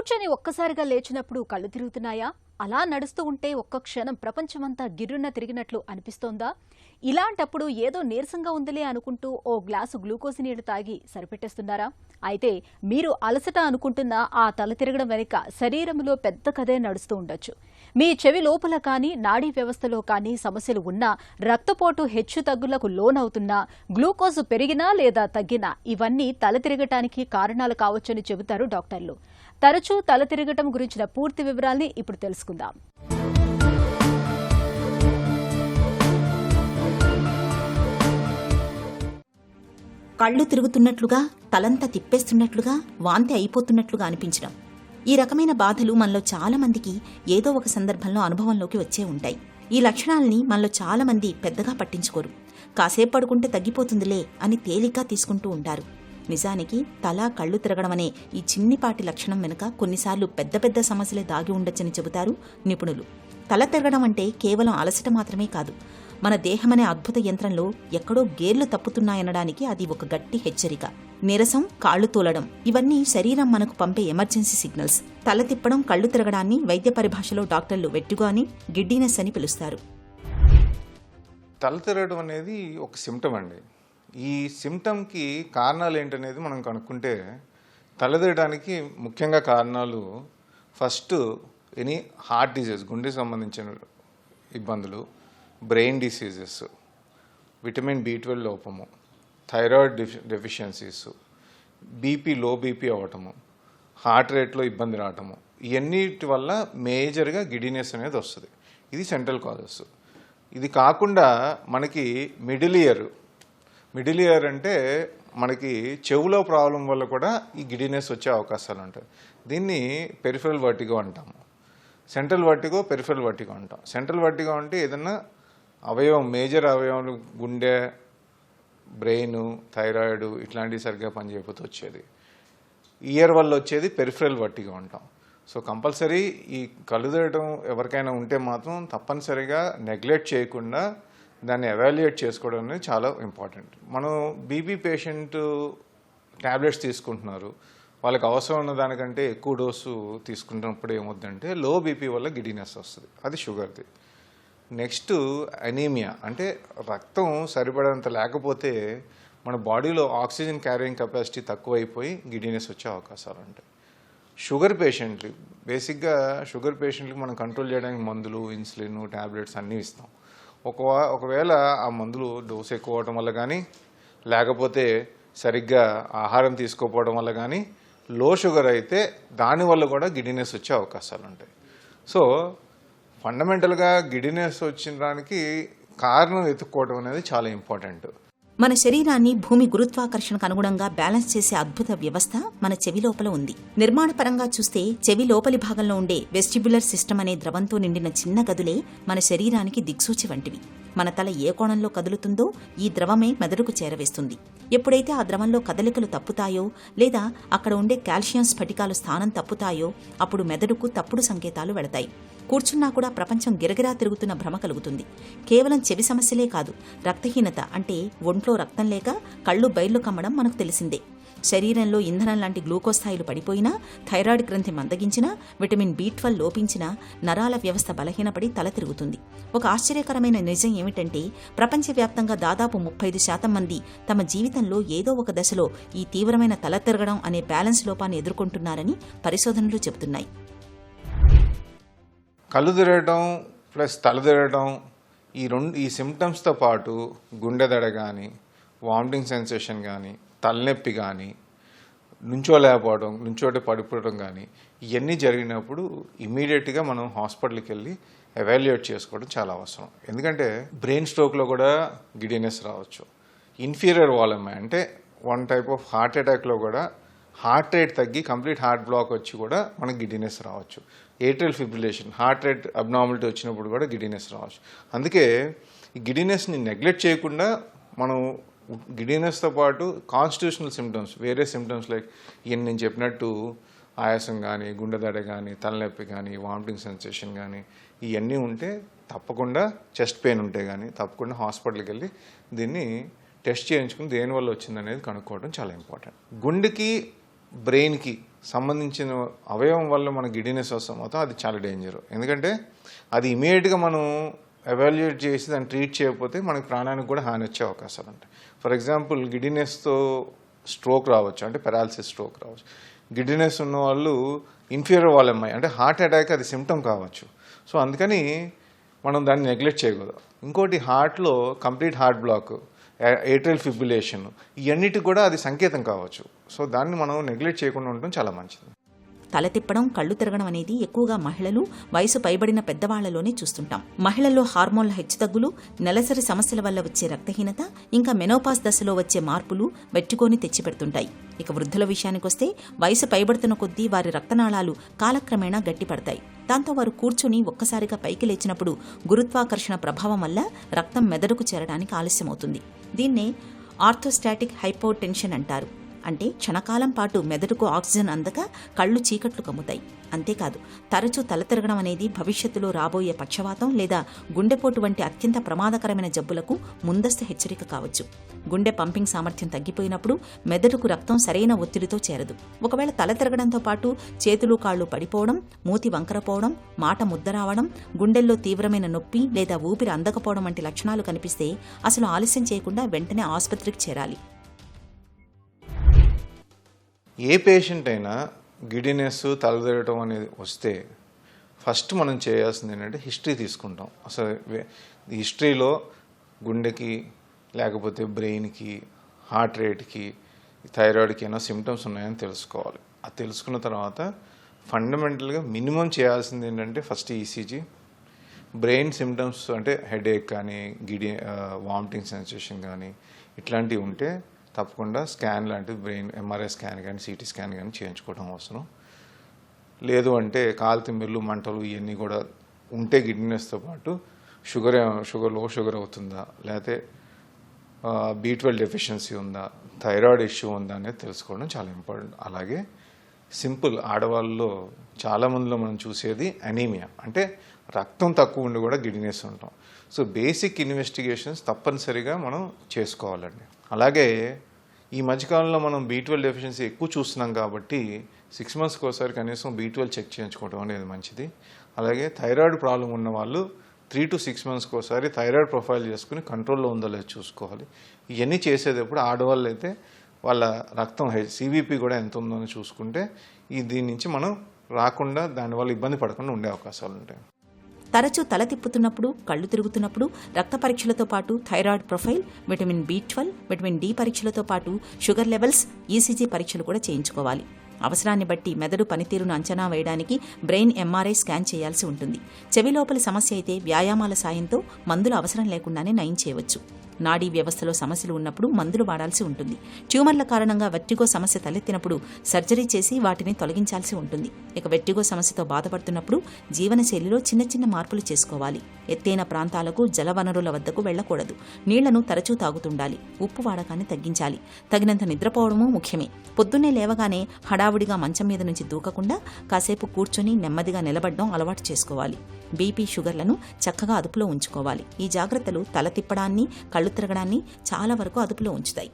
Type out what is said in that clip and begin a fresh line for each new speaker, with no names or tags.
కూర్చొని ఒక్కసారిగా లేచినప్పుడు కళ్ళు తిరుగుతున్నాయా? అలా నడుస్తూ ఉంటే ఒక్క క్షణం ప్రపంచమంతా గిర్రున తిరిగినట్లు అనిపిస్తోందా? ఇలాంటప్పుడు ఏదో నీరసంగా ఉందిలే అనుకుంటూ ఓ గ్లాసు గ్లూకోజ్ నీళ్లు తాగి సరిపెట్టేస్తున్నారా? అయితే మీరు అలసట అనుకుంటున్న ఆ తల తిరగడం వెనుక శరీరంలో పెద్ద కథే నడుస్తూ ఉండొచ్చు. మీ చెవి లోపల కానీ నాడీ వ్యవస్థలో కానీ సమస్యలు ఉన్నా, రక్తపోటు హెచ్చు తగ్గులకు లోనవుతున్నా, గ్లూకోజ్ పెరిగినా లేదా తగ్గినా ఇవన్నీ తల తిరగటానికి కారణాలు కావచ్చని చెబుతారు డాక్టర్లు. తరచూ తల తిరగటం గురించిన పూర్తి వివరాల్ని ఇప్పుడు తెలుసుకుందాం.
కళ్ళు తిరుగుతున్నట్లుగా, తలంతా తిప్పేస్తున్నట్లుగా, వాంతి అయిపోతున్నట్లుగా అనిపించడం. ఈ రకమైన బాధలు మనలో చాలా మందికి ఏదో ఒక సందర్భంలో అనుభవంలోకి వచ్చే ఉంటాయి. ఈ లక్షణాలని మనలో చాలా మంది పెద్దగా పట్టించుకోరు. కాసేపు పడుకుంటే తగ్గిపోతుందిలే అని తేలిగ్గా తీసుకుంటూ ఉంటారు. నిజానికి తల, కళ్ళు తిరగడం అనే ఈ చిన్నిపాటి లక్షణం వెనుక కొన్నిసార్లు పెద్ద పెద్ద సమస్యలే దాగి ఉండొచ్చని చెబుతారు నిపుణులు. తల తిరగడం అంటే కేవలం అలసట మాత్రమే కాదు. మన దేహమనే అద్భుత యంత్రంలో ఎక్కడో గేర్లు తప్పుతున్నాయనడానికి అది ఒక గట్టి హెచ్చరిక. నీరసం, కాళ్లు తూలడం ఇవన్నీ శరీరం మనకు పంపే ఎమర్జెన్సీ సిగ్నల్స్. తల తిప్పడం, కళ్ళు తిరగడాన్ని వైద్య పరిభాషలో డాక్టర్లు వెట్టిగో అని, గిడ్డినెస్ అని పిలుస్తారు.
తల తిరగడం అనేది ఒక సిమ్టమ్ అండి. ఈ సిమ్టమ్కి కారణాలు ఏంటనేది మనం కనుక్కుంటే, తలదిరగడానికి ముఖ్యంగా కారణాలు ఫస్ట్ ఎనీ హార్ట్ డిజీజ్, గుండెకి సంబంధించిన ఇబ్బందులు, బ్రెయిన్ డిసీజెస్, విటమిన్ B12 లోపము, థైరాయిడ్ డెఫిషియన్సీస్, లో బీపీ అవ్వటము, హార్ట్ రేట్లో ఇబ్బంది రావటము, ఇవన్నిటి వల్ల మేజర్గా గిడినెస్ అనేది వస్తుంది. ఇది సెంట్రల్ కాజెస్. ఇది కాకుండా మనకి మిడిల్ ఇయర్ అంటే మనకి చెవులో ప్రాబ్లం వల్ల కూడా ఈ గిడినెస్ వచ్చే అవకాశాలు ఉంటాయి. దీన్ని పెరిఫెరల్ వర్టిగో అంటాము. సెంట్రల్ వర్టిగో, పెరిఫెరల్ వర్టిగో అంటాం. సెంట్రల్ వర్టిగో అంటే ఏదన్నా అవయవం, మేజర్ అవయవాలు, గుండె, బ్రెయిన్, థైరాయిడ్ ఇట్లాంటివి సరిగ్గా పనిచేయకపోతే వచ్చేది. ఇయర్ వల్ల వచ్చేది పెరిఫెరల్ వర్టిగో అంటాం. సో కంపల్సరీ ఈ కళ్ళు తిరగడం ఎవరికైనా ఉంటే మాత్రం తప్పనిసరిగా నెగ్లెక్ట్ చేయకుండా దాన్ని ఎవాల్యుయేట్ చేసుకోవడం అనేది చాలా ఇంపార్టెంట్. మనం బీపీ పేషెంట్ ట్యాబ్లెట్స్ తీసుకుంటున్నారు, వాళ్ళకి అవసరం ఉన్న దానికంటే ఎక్కువ డోసు తీసుకుంటున్నప్పుడు ఏమవుతుందంటే లో బీపీ వల్ల గిడినెస్ వస్తుంది. అది షుగర్ది. నెక్స్ట్ అనీమియా, అంటే రక్తం సరిపడంత లేకపోతే మన బాడీలో ఆక్సిజన్ క్యారింగ్ కెపాసిటీ తక్కువైపోయి గిడినెస్ వచ్చే అవకాశాలు ఉంటాయి. షుగర్ పేషెంట్లు, బేసిక్గా షుగర్ పేషెంట్కి మనం కంట్రోల్ చేయడానికి మందులు, ఇన్సులిన్, ట్యాబ్లెట్స్ అన్నీ ఇస్తాం. ఒకవేళ ఆ మందులు డోసు ఎక్కువ అవడం వల్ల కానీ, లేకపోతే సరిగ్గా ఆహారం తీసుకోకపోవడం వల్ల కానీ లో షుగర్ అయితే దానివల్ల కూడా గిడినెస్ వచ్చే అవకాశాలు ఉంటాయి. సో ఫండమెంటల్గా గిడినెస్ వచ్చిన దానికి కారణం వెతుక్కోవడం అనేది చాలా ఇంపార్టెంట్.
మన శరీరాన్ని భూమి గురుత్వాకర్షణకు అనుగుణంగా బ్యాలెన్స్ చేసే అద్భుత వ్యవస్థ మన చెవి లోపల ఉంది. నిర్మాణపరంగా చూస్తే చెవి లోపలి భాగంలో ఉండే వెస్టిబ్యులర్ సిస్టమ్ అనే ద్రవంతో నిండిన చిన్న గదులే మన శరీరానికి దిక్సూచి వంటివి. మన తల ఏ కోణంలో కదులుతుందో ఈ ద్రవమే మెదడుకు చేరవేస్తుంది. ఎప్పుడైతే ఆ ద్రవంలో కదలికలు తప్పుతాయో, లేదా అక్కడ ఉండే కాల్షియం స్ఫటికాలు స్థానం తప్పుతాయో, అప్పుడు మెదడుకు తప్పుడు సంకేతాలు వెళతాయి. కూర్చున్నా కూడా ప్రపంచం గిరగిరా తిరుగుతున్న భ్రమ కలుగుతుంది. కేవలం చెవి సమస్యలే కాదు, రక్తహీనత అంటే ఒంట్లో రక్తం లేక కళ్ళు బైర్లు కమ్మడం మనకు తెలిసిందే. శరీరంలో ఇంధనం లాంటి గ్లూకోజ్ స్థాయిలు పడిపోయినా, థైరాయిడ్ గ్రంథి మందగించినా, విటమిన్ B12 లోపించినా నరాల వ్యవస్థ బలహీనపడి తల తిరుగుతుంది. ఒక ఆశ్చర్యకరమైన నిజం ఏమిటంటే, ప్రపంచవ్యాప్తంగా దాదాపు 35% మంది తమ జీవితంలో ఏదో ఒక దశలో ఈ తీవ్రమైన తల తిరగడం అనే బ్యాలెన్స్ లోపాన్ని ఎదుర్కొంటున్నారని పరిశోధనలు చెబుతున్నాయి.
కళ్ళు తిరగడం ప్లస్ తల తిరగడం, ఈ సిమ్టమ్స్తో పాటు గుండె దడ కానీ, వామిటింగ్ సెన్సేషన్ కానీ, తలనొప్పి కానీ, నుంచోలేకపోవడం, నుంచోటి పడిపోవడం కానీ, ఇవన్నీ జరిగినప్పుడు ఇమీడియట్గా మనం హాస్పిటల్కి వెళ్ళి ఎవాల్యుయేట్ చేసుకోవడం చాలా అవసరం. ఎందుకంటే బ్రెయిన్ స్ట్రోక్లో కూడా గిడినెస్ రావచ్చు. ఇన్ఫీరియర్ వాల్యూమ్ అంటే వన్ టైప్ ఆఫ్ హార్ట్ అటాక్లో కూడా హార్ట్ రేట్ తగ్గి కంప్లీట్ హార్ట్ బ్లాక్ వచ్చి కూడా మనకు గిడినెస్ రావచ్చు. Atrial fibrillation, heart rate abnormality వచ్చినప్పుడు కూడా గిడినెస్ రావచ్చు. అందుకే ఈ గిడినెస్ని నెగ్లెక్ట్ చేయకుండా మనం గిడినెస్తో పాటు కాన్స్టిట్యూషనల్ సిమ్టమ్స్, వేరే సిమ్టమ్స్ లైక్ ఇవన్నీ నేను చెప్పినట్టు ఆయాసం కానీ, గుండె దడ కానీ, తలనొప్పి కానీ, వామిటింగ్ సెన్సేషన్ కానీ, ఇవన్నీ ఉంటే తప్పకుండా, చెస్ట్ పెయిన్ ఉంటే కానీ తప్పకుండా హాస్పిటల్కి వెళ్ళి దీన్ని టెస్ట్ చేయించుకుని దేనివల్ల వచ్చిందనేది కనుక్కోవడం చాలా ఇంపార్టెంట్. గుండెకి, బ్రెయిన్కి సంబంధించిన అవయవం వల్ల మన గిడినెస్ వస్తే మాత్రం అది చాలా డేంజర్. ఎందుకంటే అది ఇమీడియట్గా మనం ఎవాల్యుయేట్ చేసి దాన్ని ట్రీట్ చేయకపోతే మనకి ప్రాణానికి కూడా హాని వచ్చే అవకాశాలు ఉంటాయి. ఫర్ ఎగ్జాంపుల్ గిడినెస్తో స్ట్రోక్ రావచ్చు, అంటే పెరాలసిస్ స్ట్రోక్ రావచ్చు. గిడినెస్ ఉన్న వాళ్ళు ఇన్ఫీరియర్ వాల్ఎంఐ అంటే హార్ట్ అటాక్ అది సిమ్టమ్ కావచ్చు. సో అందుకని మనం దాన్ని నెగ్లెక్ట్ చేయకూడదు. ఇంకోటి హార్ట్లో complete heart block, atrial fibrillation, ఇవన్నిటికి కూడా అది సంకేతం కావచ్చు. సో దాన్ని మనం నెగ్లెక్ట్ చేయకుండా ఉండడం చాలా మంచిది.
తల తిప్పడం, కళ్ళు తిరగడం అనేది ఎక్కువగా మహిళలు, వయసు పైబడిన పెద్దవాళ్లలోనే చూస్తుంటాం. మహిళల్లో హార్మోన్ల హెచ్చుతగ్గులు, నెలసరి సమస్యల వల్ల వచ్చే రక్తహీనత, ఇంకా మెనోపాస్ దశలో వచ్చే మార్పులు వెట్టికోని తెచ్చిపెడుతుంటాయి. ఇక వృద్ధుల విషయానికొస్తే వయసు పైబడుతున్న కొద్దీ వారి రక్తనాళాలు కాలక్రమేణా గట్టిపడతాయి. దాంతో వారు కూర్చుని ఒక్కసారిగా పైకి లేచినప్పుడు గురుత్వాకర్షణ ప్రభావం వల్ల రక్తం మెదడుకు చేరడానికి ఆలస్యమవుతుంది. దీన్నే ఆర్థోస్టాటిక్ హైపోటెన్షన్ అంటారు. అంటే క్షణకాలం పాటు మెదడుకు ఆక్సిజన్ అందక కళ్ళు చీకట్లు కమ్ముతాయి. అంతేకాదు, తరచూ తల తిరగడం అనేది భవిష్యత్తులో రాబోయే పక్షవాతం లేదా గుండెపోటు వంటి అత్యంత ప్రమాదకరమైన జబ్బులకు ముందస్తు హెచ్చరిక కావచ్చు. గుండె పంపింగ్ సామర్థ్యం తగ్గిపోయినప్పుడు మెదడుకు రక్తం సరైన ఒత్తిడితో చేరదు. ఒకవేళ తల తిరగడంతో పాటు చేతులు కాళ్ళు పడిపోవడం, మూతి వంకరపోవడం, మాట ముద్ద రావడం, గుండెల్లో తీవ్రమైన నొప్పి లేదా ఊపిరి అందకపోవడం వంటి లక్షణాలు కనిపిస్తే అసలు ఆలస్యం చేయకుండా వెంటనే ఆసుపత్రికి చేరాలి.
ఏ పేషెంట్ అయినా గిడినెస్, తలదిరగటం అనేది వస్తే ఫస్ట్ మనం చేయాల్సింది ఏంటంటే హిస్టరీ తీసుకుంటాం. అసలు హిస్టరీలో గుండెకి లేకపోతే బ్రెయిన్కి, హార్ట్ రేట్కి, థైరాయిడ్కి ఏమైనా సిమ్టమ్స్ ఉన్నాయని తెలుసుకోవాలి. అది తెలుసుకున్న తర్వాత ఫండమెంటల్గా మినిమం చేయాల్సింది ఏంటంటే ఫస్ట్ ఈసీజీ, బ్రెయిన్ సిమ్టమ్స్ అంటే హెడేక్ కానీ, వామిటింగ్ సెన్సేషన్ కానీ ఇట్లాంటివి ఉంటే తప్పకుండా స్కాన్ లాంటివి, బ్రెయిన్ ఎంఆర్ఐ స్కాన్ కానీ, సిటీ స్కాన్ కానీ చేయించుకోవడం అవసరం. లేదు అంటే కాలుతిమ్మిర్లు, మంటలు ఇవన్నీ కూడా ఉంటే గిడ్నెస్తో పాటు షుగర్ అవుతుందా, లేకపోతే B12 డెఫిషియన్సీ ఉందా, థైరాయిడ్ ఇష్యూ ఉందా అనేది తెలుసుకోవడం చాలా ఇంపార్టెంట్. అలాగే సింపుల్ ఆడవాళ్ళలో చాలామందిలో మనం చూసేది అనీమియా, అంటే రక్తం తక్కువ ఉండి కూడా గిడ్నెస్ ఉంటాం. సో బేసిక్ ఇన్వెస్టిగేషన్స్ తప్పనిసరిగా మనం చేసుకోవాలండి. అలాగే ఈ మధ్యకాలంలో మనం B12 డెఫిషియన్సీ ఎక్కువ చూస్తున్నాం కాబట్టి 6 monthsకి ఒకసారి కనీసం B12 చెక్ చేయించుకోవడం అనేది మంచిది. అలాగే థైరాయిడ్ ప్రాబ్లం ఉన్న వాళ్ళు 3 to 6 monthsకి ఒకసారి థైరాయిడ్ ప్రొఫైల్ చేసుకుని కంట్రోల్లో ఉందో లేదో చూసుకోవాలి. ఇవన్నీ చేసేటప్పుడు ఆడవాళ్ళు అయితే వాళ్ళ రక్తం CVP కూడా ఎంత ఉందో అని చూసుకుంటే దీని నుంచి మనం రాకుండా, దానివల్ల ఇబ్బంది పడకుండా ఉండే అవకాశాలు ఉంటాయి.
తరచూ తల తిప్పుతున్నప్పుడు, కళ్ళు తిరుగుతున్నప్పుడు రక్త పరీక్షలతో పాటు thyroid profile, vitamin B12, vitamin D పరీక్షలతో పాటు షుగర్ లెవెల్స్, ఈసీజీ పరీక్షలు కూడా చేయించుకోవాలి. అవసరాన్ని బట్టి మెదడు పనితీరును అంచనా వేయడానికి బ్రెయిన్ ఎంఆర్ఐ స్కాన్ చేయాల్సి ఉంటుంది. చెవి లోపలి సమస్య అయితే వ్యాయామాల సాయంతో మందులు అవసరం లేకుండానే నయం చేయవచ్చు. నాడీ వ్యవస్థలో సమస్యలు ఉన్నప్పుడు మందులు వాడాల్సి ఉంటుంది. ట్యూమర్ల కారణంగా వెర్టిగో సమస్య తలెత్తినప్పుడు సర్జరీ చేసి వాటిని తొలగించాల్సి ఉంటుంది. ఇక వెర్టిగో సమస్యతో బాధపడుతున్నప్పుడు జీవనశైలిలో చిన్న చిన్న మార్పులు చేసుకోవాలి. ఎత్తైన ప్రాంతాలకు, జలవనరుల వద్దకు వెళ్లకూడదు. నీళ్లను తరచూ తాగుతుండాలి. ఉప్పు వాడకాన్ని తగ్గించాలి. తగినంత నిద్రపోవడమూ ముఖ్యమే. పొద్దున్నే లేవగానే హడావుడిగా మంచం మీద నుంచి దూకకుండా కాసేపు కూర్చొని నెమ్మదిగా నిలబడడం అలవాటు చేసుకోవాలి. బీపీ, షుగర్లను చక్కగా అదుపులో ఉంచుకోవాలి. ఈ జాగ్రత్తలు తల తిప్పడాన్ని, కళ్ళు తిరగడాన్ని చాలా వరకు అదుపులో ఉంచుతాయి.